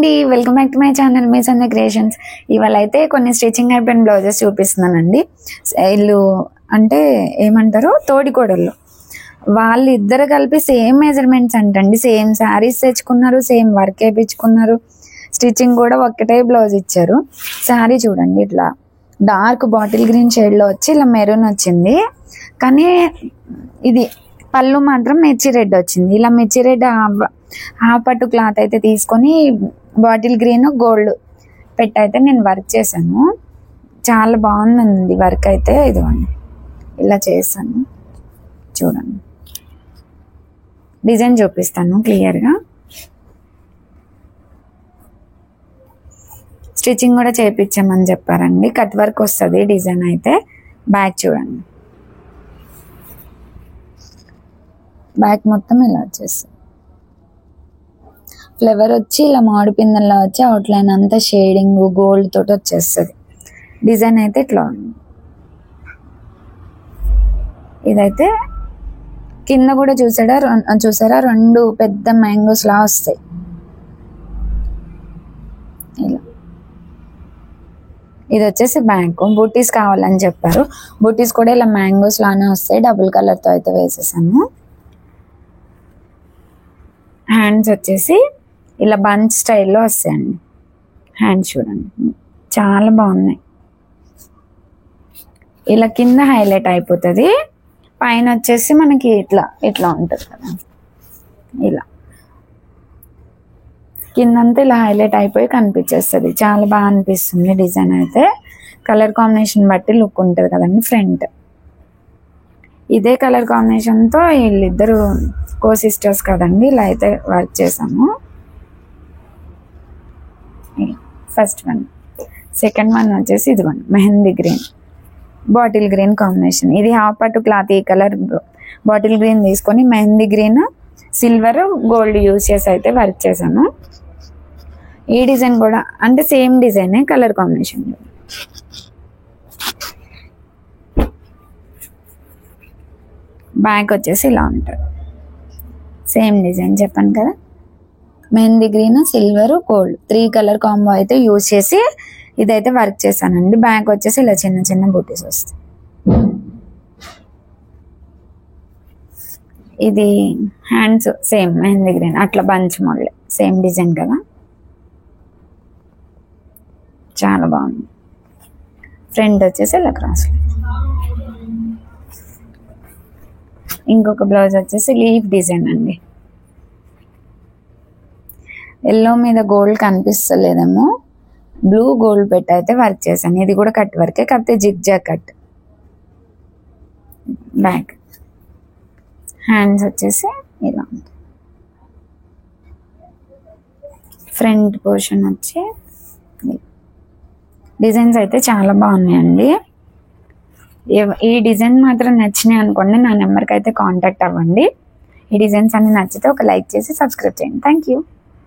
అండి, welcome back to my channel me Sandhya creations. ఇవాళ అయితే కొన్ని స్టిచ్చింగ్ అయిపోయిన బ్లౌజెస్ చూపిస్తున్నానండి. వీళ్ళు అంటే ఏమంటారు, తోడికోడళ్ళు. వాళ్ళు ఇద్దరు కలిపి సేమ్ మెజర్మెంట్స్ అంటండి. సేమ్ శారీస్ తెచ్చుకున్నారు, సేమ్ వర్క్ వేయించుకున్నారు, స్టిచ్చింగ్ కూడా ఒక్కటే బ్లౌజ్ ఇచ్చారు. శారీ చూడండి, ఇట్లా డార్క్ బాటిల్ గ్రీన్ షేడ్లో వచ్చి ఇలా మెరూన్ వచ్చింది, కానీ ఇది పళ్ళు మాత్రం మిర్చి రెడ్ వచ్చింది. ఇలా మిర్చి రెడ్ హాఫ్ పట్టు క్లాత్ అయితే తీసుకొని బాటిల్ గ్రీన్ గోల్డ్ పెట్టి అయితే నేను వర్క్ చేశాను. చాలా బాగుందండి వర్క్ అయితే. ఇదిగోండి ఇలా చేశాను, చూడండి. డిజైన్ చూపిస్తాను క్లియర్గా. స్టిచ్చింగ్ కూడా చేయించామని చెప్పారండి. కట్ వర్క్ వస్తుంది డిజైన్ అయితే. బ్యాక్ చూడండి, బ్యాక్ మొత్తం ఇలా వచ్చేస్తుంది. ఫ్లవర్ వచ్చి ఇలా మామిడి పిందెల్లా వచ్చి అవుట్లైన్ అంతా షేడింగ్ గోల్డ్ తోటి వచ్చేస్తుంది. డిజైన్ అయితే ఇట్లా ఉంది. ఇదైతే కింద కూడా చూసారా రెండు పెద్ద మ్యాంగోస్ లా వస్తాయి. ఇలా ఇది వచ్చేసి బ్యాక్. బూటీస్ కావాలని చెప్పారు. బూటీస్ కూడా ఇలా మ్యాంగోస్ లానే వస్తాయి. డబుల్ కలర్తో అయితే వేసేసాను. హ్యాండ్స్ వచ్చేసి ఇలా బంచ్ స్టైల్లో వస్తాయండి. హ్యాండ్స్ చూడండి చాలా బాగున్నాయి. ఇలా కింద హైలైట్ అయిపోతుంది, పైన వచ్చేసి మనకి ఇట్లా ఇట్లా ఉంటుంది కదా. ఇలా కిందంతా ఇలా హైలైట్ అయిపోయి కనిపించేస్తుంది. చాలా బాగా అనిపిస్తుంది డిజైన్ అయితే. కలర్ కాంబినేషన్ బట్టి లుక్ ఉంటుంది కదండి ఫ్రంట్. ఇదే కలర్ కాంబినేషన్తో వీళ్ళిద్దరు కో సిస్టర్స్ కదండి. ఇలా అయితే వర్క్ చేసాము. First one. సెకండ్ వన్ వచ్చేసి ఇదిగోండి mehndi green bottle green combination. ఇది హాఫ్ పట్టు క్లాత్. ఈ కలర్ బాటిల్ గ్రీన్ తీసుకొని mehndi green silver gold use చేసి అయితే వర్క్ చేశాను. ఈ డిజైన్ కూడా అంటే సేమ్ డిజైనే, కలర్ కాంబినేషన్. బ్యాక్ వచ్చేసి ఇలా ఉంటుంది. సేమ్ డిజైన్ చెప్పాను కదా, mehndi green silver gold 3 colour combo అయితే యూజ్ చేసి ఇదైతే వర్క్ చేశానండి. బ్యాక్ వచ్చేసి ఇలా చిన్న చిన్న బూటీస్ వస్తాయి. ఇది హ్యాండ్స్ సేమ్ మెహందీ గ్రీన్ అట్లా బంచ్ మోడల్ సేమ్ డిజైన్ కదా, చాలా బాగుంది. ఫ్రంట్ వచ్చేసి ఇలా క్రాస్. ఇంకొక బ్లౌజ్ వచ్చేసి లీఫ్ డిజైన్ అండి. ఎల్లో మీద గోల్డ్ కనిపిస్తలేదేమో, బ్లూ గోల్డ్ పెట్టి అయితే వర్క్ చేశాను. ఇది కూడా కట్ వర్కే, కాకపోతే జిగ్జాగ్ కట్. బ్యాక్ హ్యాండ్స్ వచ్చేసి ఇలా ఉంది. ఫ్రంట్ పోర్షన్ వచ్చి డిజైన్స్ అయితే చాలా బాగున్నాయండి. ఈ డిజైన్ మాత్రం నచ్చినాయి అనుకోండి, నా నెంబర్కి అయితే కాంటాక్ట్ అవ్వండి. ఈ డిజైన్స్ అన్ని నచ్చితే ఒక లైక్ చేసి సబ్స్క్రైబ్ చేయండి. Thank you.